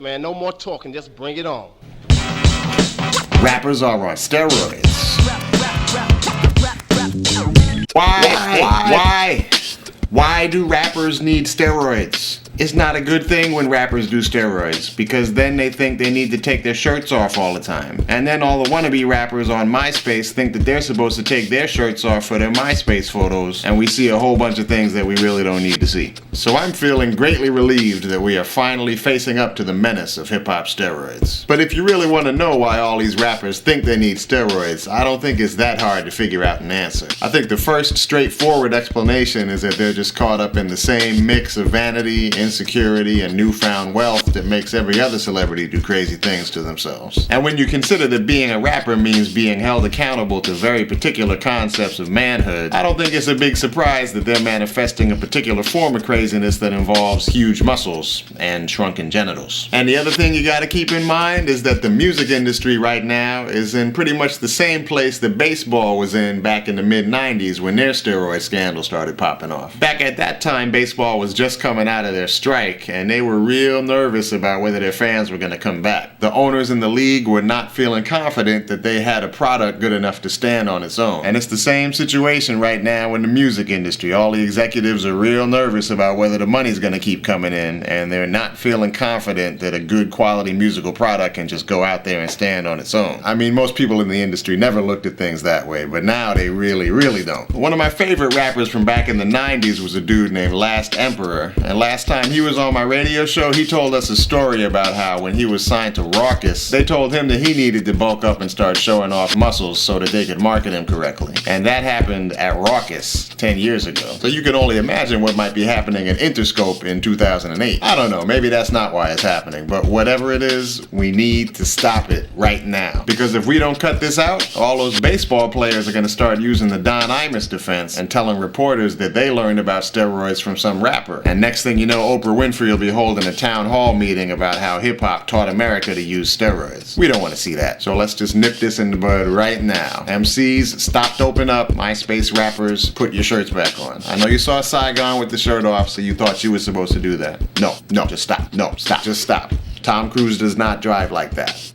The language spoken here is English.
Man, no more talking, just bring it on. Rappers are on steroids. Why do rappers need steroids? It's not a good thing when rappers do steroids, because then they think they need to take their shirts off all the time. And then all the wannabe rappers on MySpace think that they're supposed to take their shirts off for their MySpace photos, and we see a whole bunch of things that we really don't need to see. So I'm feeling greatly relieved that we are finally facing up to the menace of hip-hop steroids. But if you really want to know why all these rappers think they need steroids, I don't think it's that hard to figure out an answer. I think the first straightforward explanation is that they're just caught up in the same mix of vanity, insecurity, and newfound wealth that makes every other celebrity do crazy things to themselves. And when you consider that being a rapper means being held accountable to very particular concepts of manhood, I don't think it's a big surprise that they're manifesting a particular form of craziness that involves huge muscles and shrunken genitals. And the other thing you gotta keep in mind is that the music industry right now is in pretty much the same place that baseball was in back in the mid-90s when their steroid scandal started popping off. Back at that time, baseball was just coming out of their strike, and they were real nervous about whether their fans were going to come back. The owners in the league were not feeling confident that they had a product good enough to stand on its own. And it's the same situation right now in the music industry. All the executives are real nervous about whether the money's going to keep coming in, and they're not feeling confident that a good quality musical product can just go out there and stand on its own. I mean, most people in the industry never looked at things that way, but now they really don't. One of my favorite rappers from back in the 90s was a dude named Last Emperor, and last time he was on my radio show, he told us a story about how when he was signed to Rawkus, they told him that he needed to bulk up and start showing off muscles so that they could market him correctly. And that happened at Rawkus 10 years ago. So you can only imagine what might be happening at Interscope in 2008. I don't know, maybe that's not why it's happening, but whatever it is, we need to stop it right now. Because if we don't cut this out, all those baseball players are going to start using the Don Imus defense and telling reporters that they learned about steroids from some rapper. And next thing you know, Oprah Winfrey will be holding a town hall meeting about how hip-hop taught America to use steroids. We don't want to see that. So let's just nip this in the bud right now. MCs, stop doping up. MySpace rappers, put your shirts back on. I know you saw Saigon with the shirt off, so you thought you were supposed to do that. No, just stop. No, stop. Just stop. Tom Cruise does not drive like that.